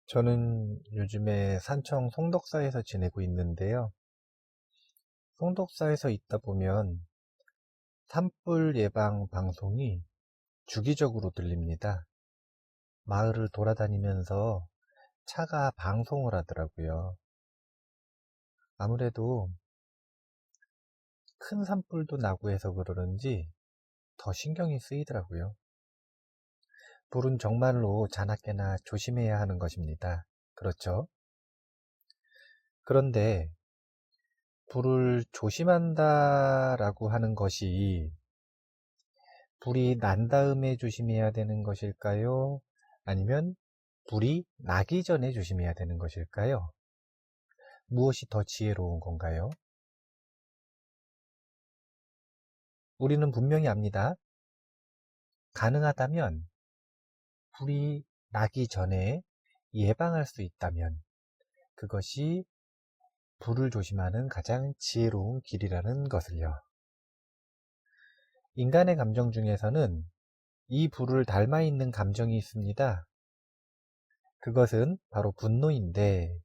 저는 요즘에 산청 송덕사에서 지내고 있는데요. 송덕사에서 있다 보면 산불 예방 방송이 주기적으로 들립니다. 마을을 돌아다니면서 차가 방송을 하더라고요. 아무래도 큰 산불도 나고 해서 그러는지 더 신경이 쓰이더라고요. 불은 정말로 자나깨나 조심해야 하는 것입니다. 그렇죠? 그런데 불을 조심한다라고 하는 것이 불이 난 다음에 조심해야 되는 것일까요? 아니면 불이 나기 전에 조심해야 되는 것일까요? 무엇이 더 지혜로운 건가요? 우리는 분명히 압니다. 가능하다면 불이 나기 전에 예방할 수 있다면 그것이 불을 조심하는 가장 지혜로운 길이라는 것을요. 인간의 감정 중에서는 이 불을 닮아 있는 감정이 있습니다. 그것은 바로 분노인데,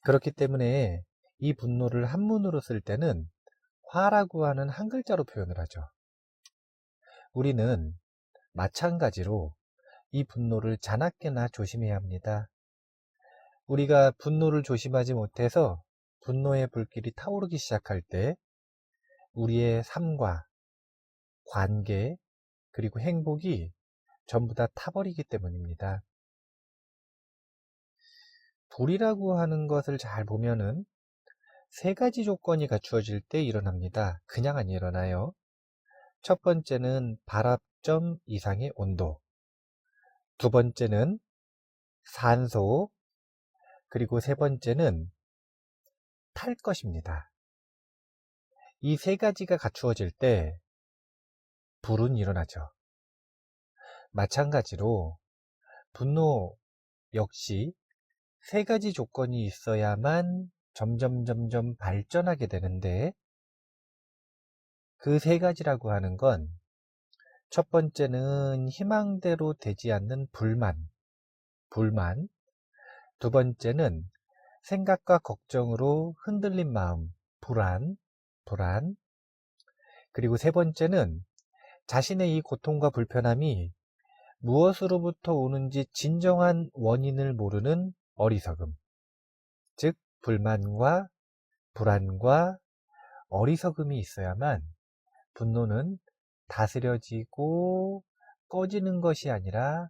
그렇기 때문에 이 분노를 한문으로 쓸 때는 화라고 하는 한 글자로 표현을 하죠. 우리는 마찬가지로 이 분노를 자나깨나 조심해야 합니다. 우리가 분노를 조심하지 못해서 분노의 불길이 타오르기 시작할 때 우리의 삶과 관계 그리고 행복이 전부 다 타버리기 때문입니다. 불이라고 하는 것을 잘 보면은 세 가지 조건이 갖추어질 때 일어납니다. 그냥 안 일어나요. 첫 번째는 발압점 이상의 온도, 두 번째는 산소, 그리고 세 번째는 탈 것입니다. 이 세 가지가 갖추어질 때 불은 일어나죠. 마찬가지로 분노 역시 세 가지 조건이 있어야만 점점 발전하게 되는데, 그 세 가지라고 하는 건 첫 번째는 희망대로 되지 않는 불만, 두 번째는 생각과 걱정으로 흔들린 마음, 불안, 그리고 세 번째는 자신의 이 고통과 불편함이 무엇으로부터 오는지 진정한 원인을 모르는 어리석음, 즉 불만과 불안과 어리석음이 있어야만 분노는 다스려지고 꺼지는 것이 아니라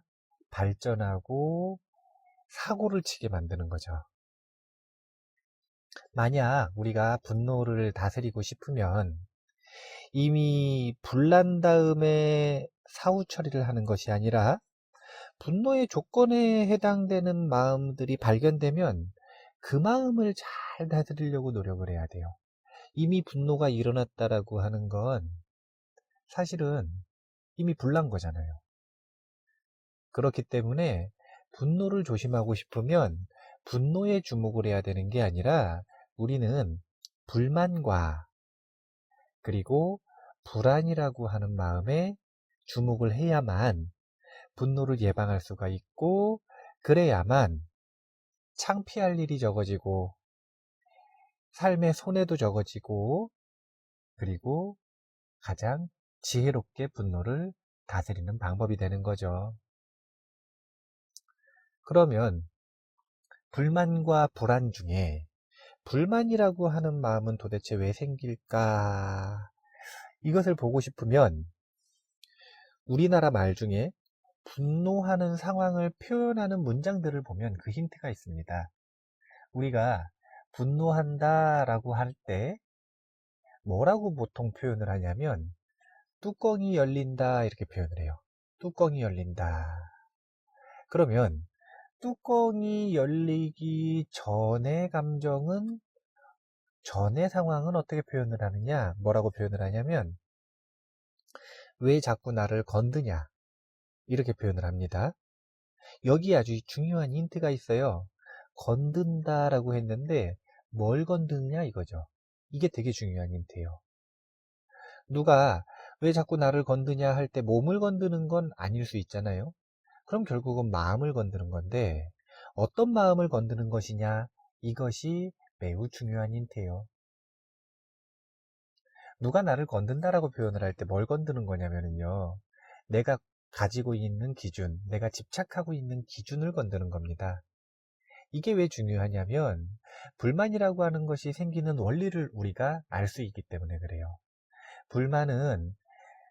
발전하고 사고를 치게 만드는 거죠. 만약 우리가 분노를 다스리고 싶으면 이미 불난 다음에 사후 처리를 하는 것이 아니라 분노의 조건에 해당되는 마음들이 발견되면 그 마음을 잘 다스리려고 노력을 해야 돼요. 이미 분노가 일어났다라고 하는 건 사실은 이미 불난 거잖아요. 그렇기 때문에 분노를 조심하고 싶으면 분노에 주목을 해야 되는 게 아니라 우리는 불만과 그리고 불안이라고 하는 마음에 주목을 해야만 분노를 예방할 수가 있고, 그래야만 창피할 일이 적어지고 삶의 손해도 적어지고, 그리고 가장 지혜롭게 분노를 다스리는 방법이 되는 거죠. 그러면 불만과 불안 중에 불만이라고 하는 마음은 도대체 왜 생길까? 이것을 보고 싶으면 우리나라 말 중에 분노하는 상황을 표현하는 문장들을 보면 그 힌트가 있습니다. 우리가 분노한다 라고 할 때 뭐라고 보통 표현을 하냐면 뚜껑이 열린다 이렇게 표현을 해요. 뚜껑이 열린다. 그러면 뚜껑이 열리기 전의 감정은, 전의 상황은 어떻게 표현을 하느냐, 뭐라고 표현을 하냐면 왜 자꾸 나를 건드냐 이렇게 표현을 합니다. 여기 아주 중요한 힌트가 있어요. 건든다라고 했는데 뭘 건드느냐 이거죠. 이게 되게 중요한 힌트예요. 누가 왜 자꾸 나를 건드냐 할 때 몸을 건드는 건 아닐 수 있잖아요. 그럼 결국은 마음을 건드는 건데 어떤 마음을 건드는 것이냐, 이것이 매우 중요한 힌트예요. 누가 나를 건든다라고 표현을 할 때 뭘 건드는 거냐면요, 내가 가지고 있는 기준, 내가 집착하고 있는 기준을 건드는 겁니다. 이게 왜 중요하냐면 불만이라고 하는 것이 생기는 원리를 우리가 알 수 있기 때문에 그래요. 불만은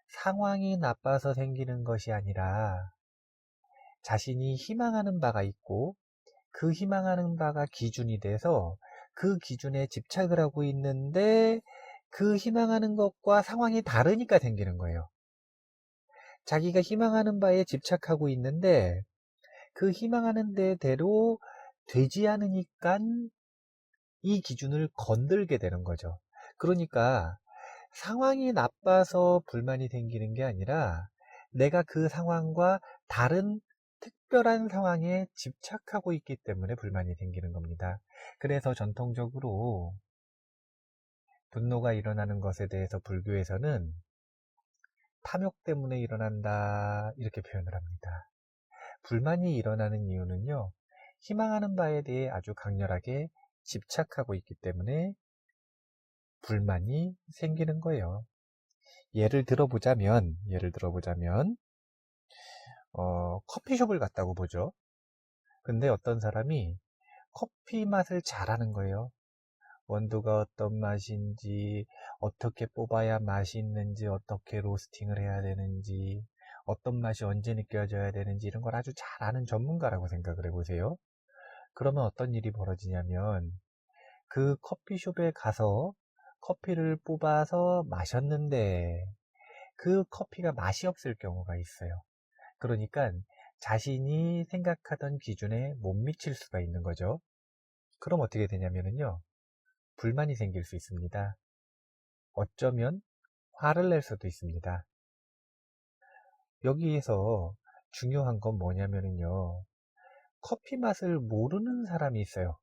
상황이 나빠서 생기는 것이 아니라 자신이 희망하는 바가 있고 그 희망하는 바가 기준이 돼서 그 기준에 집착을 하고 있는데 그 희망하는 것과 상황이 다르니까 생기는 거예요. 자기가 희망하는 바에 집착하고 있는데 그 희망하는 데대로 되지 않으니까 이 기준을 건들게 되는 거죠. 그러니까 상황이 나빠서 불만이 생기는 게 아니라 내가 그 상황과 다른 특별한 상황에 집착하고 있기 때문에 불만이 생기는 겁니다. 그래서 전통적으로 분노가 일어나는 것에 대해서 불교에서는 탐욕 때문에 일어난다 이렇게 표현을 합니다. 불만이 일어나는 이유는요, 희망하는 바에 대해 아주 강렬하게 집착하고 있기 때문에 불만이 생기는 거예요. 예를 들어보자면 커피숍을 갔다고 보죠. 근데 어떤 사람이 커피 맛을 잘 아는 거예요. 원두가 어떤 맛인지, 어떻게 뽑아야 맛이 있는지, 어떻게 로스팅을 해야 되는지, 어떤 맛이 언제 느껴져야 되는지 이런 걸 아주 잘 아는 전문가라고 생각을 해보세요. 그러면 어떤 일이 벌어지냐면 그 커피숍에 가서 커피를 뽑아서 마셨는데 그 커피가 맛이 없을 경우가 있어요. 그러니까 자신이 생각하던 기준에 못 미칠 수가 있는 거죠. 그럼 어떻게 되냐면요, 불만이 생길 수 있습니다. 어쩌면 화를 낼 수도 있습니다. 여기에서 중요한 건 뭐냐면요, 커피 맛을 모르는 사람이 있어요.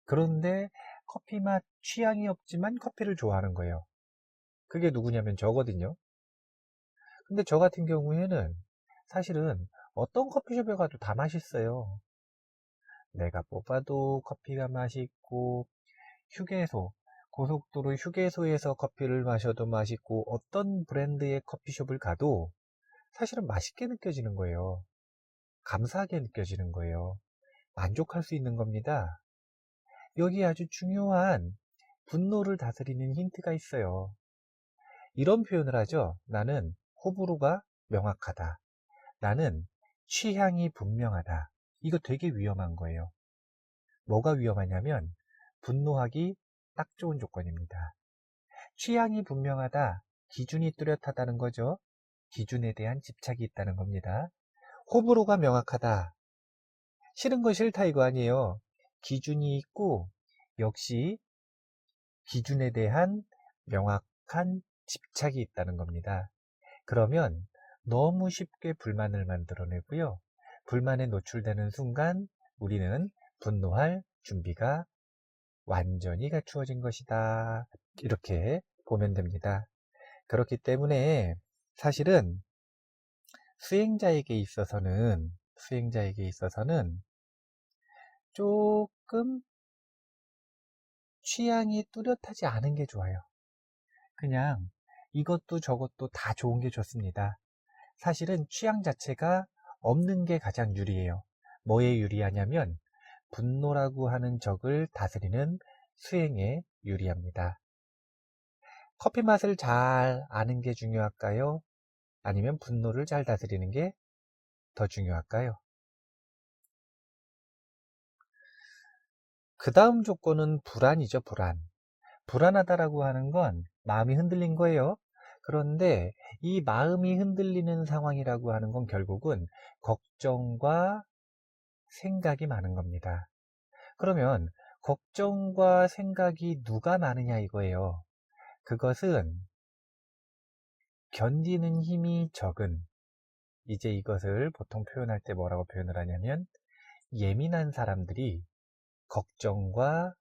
그런데 커피 맛 취향이 없지만 커피를 좋아하는 거예요. 그게 누구냐면 저거든요. 근데 저 같은 경우에는 사실은 어떤 커피숍에 가도 다 맛있어요. 내가 뽑아도 커피가 맛있고, 휴게소, 고속도로 휴게소에서 커피를 마셔도 맛있고, 어떤 브랜드의 커피숍을 가도 사실은 맛있게 느껴지는 거예요. 감사하게 느껴지는 거예요. 만족할 수 있는 겁니다. 여기 아주 중요한 분노를 다스리는 힌트가 있어요. 이런 표현을 하죠. 나는 호불호가 명확하다. 나는 취향이 분명하다. 이거 되게 위험한 거예요. 뭐가 위험하냐면 분노하기 딱 좋은 조건입니다. 취향이 분명하다, 기준이 뚜렷하다는 거죠. 기준에 대한 집착이 있다는 겁니다. 호불호가 명확하다, 싫은 거 싫다 이거 아니에요. 기준이 있고 역시 기준에 대한 명확한 집착이 있다는 겁니다. 그러면 너무 쉽게 불만을 만들어내고요. 불만에 노출되는 순간 우리는 분노할 준비가 완전히 갖추어진 것이다. 이렇게 보면 됩니다. 그렇기 때문에 사실은 수행자에게 있어서는 조금 취향이 뚜렷하지 않은 게 좋아요. 그냥 이것도 저것도 다 좋은 게 좋습니다. 사실은 취향 자체가 없는 게 가장 유리해요. 뭐에 유리하냐면 분노라고 하는 적을 다스리는 수행에 유리합니다. 커피 맛을 잘 아는 게 중요할까요? 아니면 분노를 잘 다스리는 게 더 중요할까요? 그 다음 조건은 불안이죠, 불안. 불안하다라고 하는 건 마음이 흔들린 거예요. 그런데 이 마음이 흔들리는 상황이라고 하는 건 결국은 걱정과 생각이 많은 겁니다. 그러면 걱정과 생각이 누가 많으냐 이거예요. 그것은 견디는 힘이 적은, 이제 이것을 보통 표현할 때 뭐라고 표현을 하냐면 예민한 사람들이 걱정과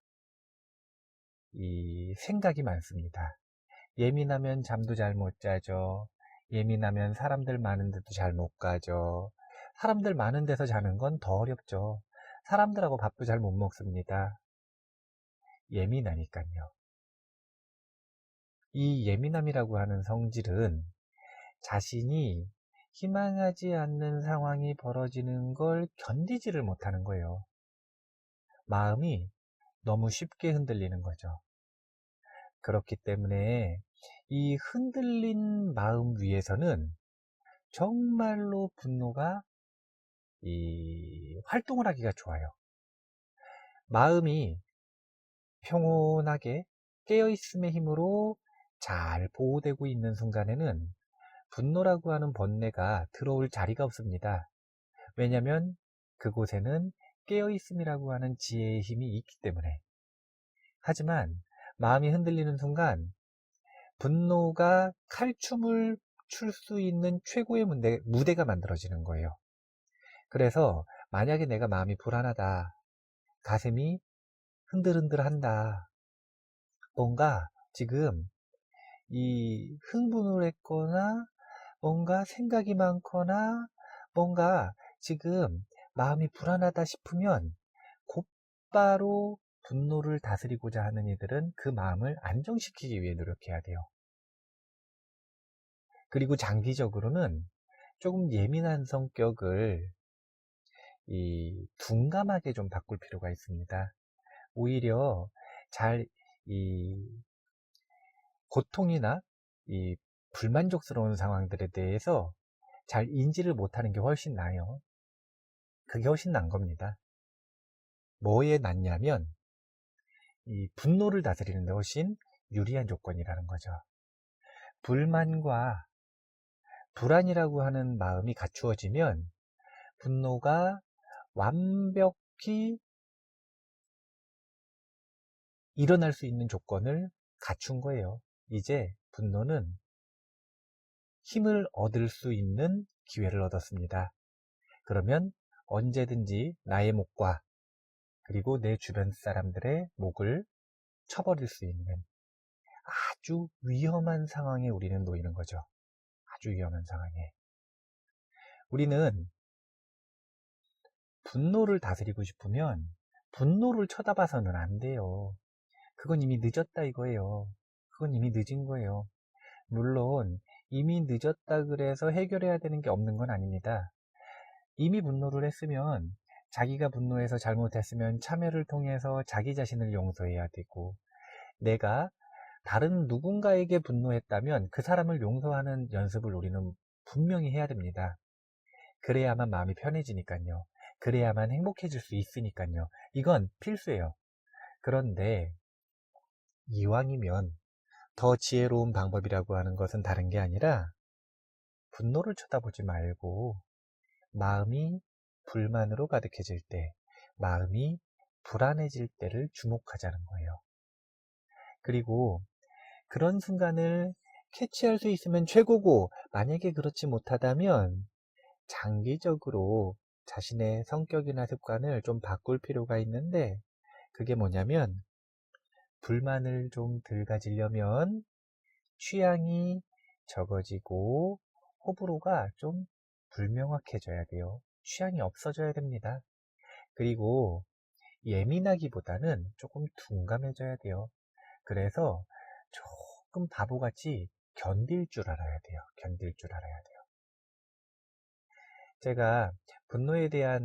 이 생각이 많습니다. 예민하면 잠도 잘 못 자죠. 예민하면 사람들 많은 데도 잘 못 가죠. 사람들 많은 데서 자는 건 더 어렵죠. 사람들하고 밥도 잘 못 먹습니다. 예민하니까요. 이 예민함이라고 하는 성질은 자신이 희망하지 않는 상황이 벌어지는 걸 견디지를 못하는 거예요. 마음이 너무 쉽게 흔들리는 거죠. 그렇기 때문에 이 흔들린 마음 위에서는 정말로 분노가 활동을 하기가 좋아요. 마음이 평온하게 깨어있음의 힘으로 잘 보호되고 있는 순간에는 분노라고 하는 번뇌가 들어올 자리가 없습니다. 왜냐하면 그곳에는 깨어있음이라고 하는 지혜의 힘이 있기 때문에. 하지만 마음이 흔들리는 순간 분노가 칼춤을 출 수 있는 최고의 무대가 만들어지는 거예요. 그래서 만약에 내가 마음이 불안하다, 가슴이 흔들흔들한다, 뭔가 지금 이 흥분을 했거나 뭔가 생각이 많거나 뭔가 지금 마음이 불안하다 싶으면 곧바로 분노를 다스리고자 하는 이들은 그 마음을 안정시키기 위해 노력해야 돼요. 그리고 장기적으로는 조금 예민한 성격을 둔감하게 좀 바꿀 필요가 있습니다. 오히려 잘 고통이나 불만족스러운 상황들에 대해서 잘 인지를 못하는 게 훨씬 나아요. 그게 훨씬 난 겁니다. 뭐에 낫냐면 분노를 다스리는 데 훨씬 유리한 조건이라는 거죠. 불만과 불안이라고 하는 마음이 갖추어지면 분노가 완벽히 일어날 수 있는 조건을 갖춘 거예요. 이제 분노는 힘을 얻을 수 있는 기회를 얻었습니다. 그러면 언제든지 나의 목과 그리고 내 주변 사람들의 목을 쳐버릴 수 있는 아주 위험한 상황에 우리는 놓이는 거죠. 아주 위험한 상황에. 우리는 분노를 다스리고 싶으면 분노를 쳐다봐서는 안 돼요. 그건 이미 늦었다 이거예요. 그건 이미 늦은 거예요. 물론 이미 늦었다 그래서 해결해야 되는 게 없는 건 아닙니다. 이미 분노를 했으면 자기가 분노해서 잘못했으면 참회를 통해서 자기 자신을 용서해야 되고, 내가 다른 누군가에게 분노했다면 그 사람을 용서하는 연습을 우리는 분명히 해야 됩니다. 그래야만 마음이 편해지니까요. 그래야만 행복해질 수 있으니까요. 이건 필수예요. 그런데 이왕이면 더 지혜로운 방법이라고 하는 것은 다른 게 아니라 분노를 쳐다보지 말고 마음이 불만으로 가득해질 때, 마음이 불안해질 때를 주목하자는 거예요. 그리고 그런 순간을 캐치할 수 있으면 최고고, 만약에 그렇지 못하다면 장기적으로 자신의 성격이나 습관을 좀 바꿀 필요가 있는데, 그게 뭐냐면 불만을 좀 덜 가지려면 취향이 적어지고 호불호가 좀 불명확해져야 돼요. 취향이 없어져야 됩니다. 그리고 예민하기보다는 조금 둔감해져야 돼요. 그래서 조금 바보같이 견딜 줄 알아야 돼요. 견딜 줄 알아야 돼요. 제가 분노에 대한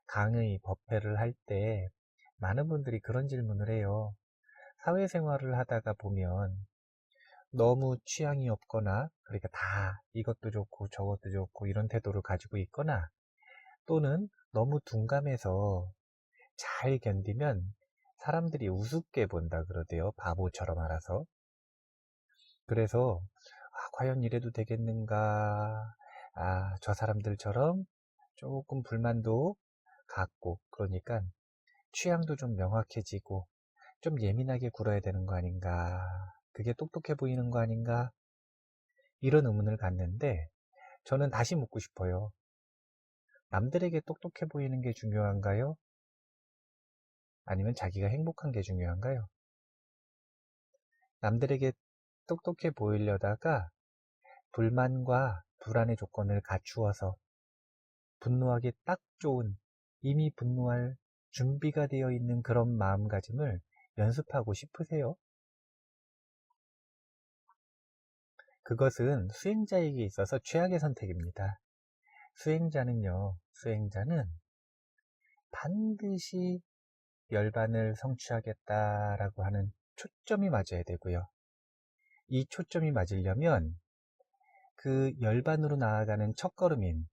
강의, 법회를 할 때 많은 분들이 그런 질문을 해요. 사회생활을 하다가 보면 너무 취향이 없거나, 그러니까 다 이것도 좋고 저것도 좋고 이런 태도를 가지고 있거나, 또는 너무 둔감해서 잘 견디면 사람들이 우습게 본다 그러대요. 바보처럼 알아서. 그래서 과연 이래도 되겠는가, 저 사람들처럼 조금 불만도 갖고, 그러니까 취향도 좀 명확해지고 좀 예민하게 굴어야 되는 거 아닌가, 그게 똑똑해 보이는 거 아닌가, 이런 의문을 갖는데, 저는 다시 묻고 싶어요. 남들에게 똑똑해 보이는 게 중요한가요? 아니면 자기가 행복한 게 중요한가요? 남들에게 똑똑해 보이려다가 불만과 불안의 조건을 갖추어서 분노하기 딱 좋은 이미 분노할 준비가 되어 있는 그런 마음가짐을 연습하고 싶으세요? 그것은 수행자에게 있어서 최악의 선택입니다. 수행자는 반드시 열반을 성취하겠다라고 하는 초점이 맞아야 되고요. 이 초점이 맞으려면 그 열반으로 나아가는 첫걸음인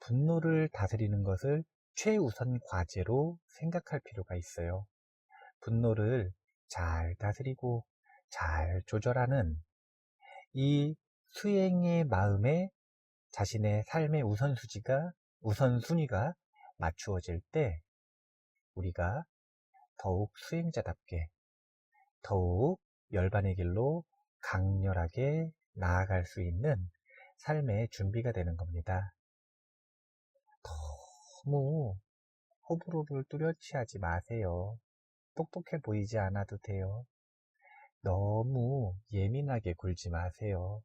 분노를 다스리는 것을 최우선 과제로 생각할 필요가 있어요. 분노를 잘 다스리고 잘 조절하는 이 수행의 마음에 자신의 삶의 우선순위가 맞추어질 때 우리가 더욱 수행자답게 더욱 열반의 길로 강렬하게 나아갈 수 있는 삶의 준비가 되는 겁니다. 너무 호불호를 뚜렷이 하지 마세요. 똑똑해 보이지 않아도 돼요. 너무 예민하게 굴지 마세요.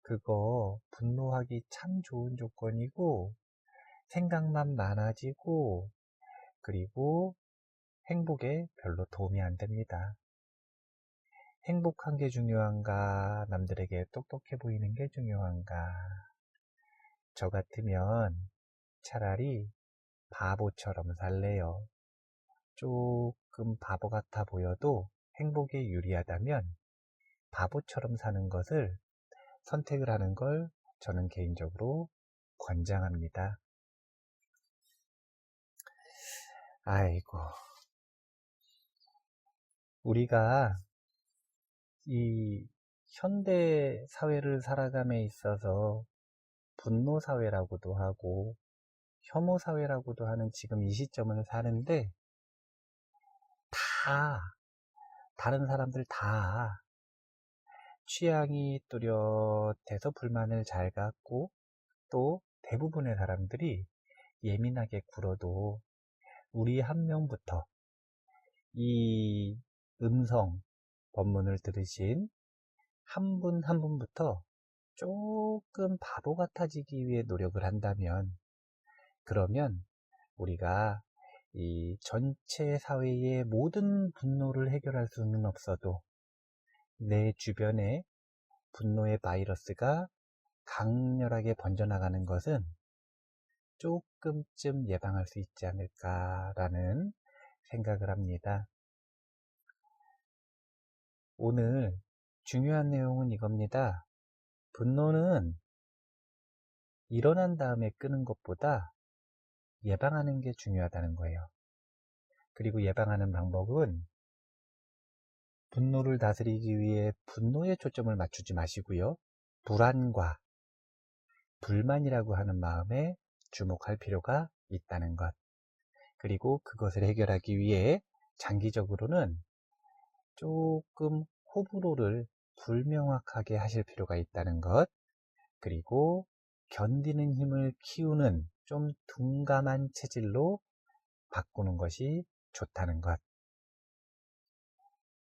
그거 분노하기 참 좋은 조건이고 생각만 많아지고 그리고 행복에 별로 도움이 안 됩니다. 행복한 게 중요한가? 남들에게 똑똑해 보이는 게 중요한가? 저 같으면 차라리 바보처럼 살래요. 조금 바보 같아 보여도 행복에 유리하다면 바보처럼 사는 것을 선택을 하는 걸 저는 개인적으로 권장합니다. 아이고, 우리가 이 현대 사회를 살아감에 있어서 분노 사회라고도 하고 혐오 사회라고도 하는 지금 이 시점을 사는데 다 다른 사람들 다 취향이 뚜렷해서 불만을 잘 갖고 또 대부분의 사람들이 예민하게 굴어도 우리 한 명부터 이 음성 법문을 들으신 한 분 한 분부터 조금 바보 같아지기 위해 노력을 한다면 그러면 우리가 이 전체 사회의 모든 분노를 해결할 수는 없어도 내 주변에 분노의 바이러스가 강렬하게 번져나가는 것은 조금쯤 예방할 수 있지 않을까라는 생각을 합니다. 오늘 중요한 내용은 이겁니다. 분노는 일어난 다음에 끄는 것보다 예방하는 게 중요하다는 거예요. 그리고 예방하는 방법은 분노를 다스리기 위해 분노에 초점을 맞추지 마시고요. 불안과 불만이라고 하는 마음에 주목할 필요가 있다는 것. 그리고 그것을 해결하기 위해 장기적으로는 조금 호불호를 불명확하게 하실 필요가 있다는 것. 그리고 견디는 힘을 키우는 좀 둔감한 체질로 바꾸는 것이 좋다는 것.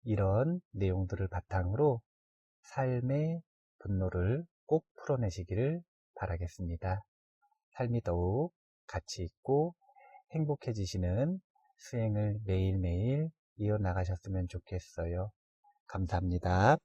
이런 내용들을 바탕으로 삶의 분노를 꼭 풀어내시기를 바라겠습니다. 삶이 더욱 가치 있고 행복해지시는 수행을 매일매일 이어나가셨으면 좋겠어요. 감사합니다.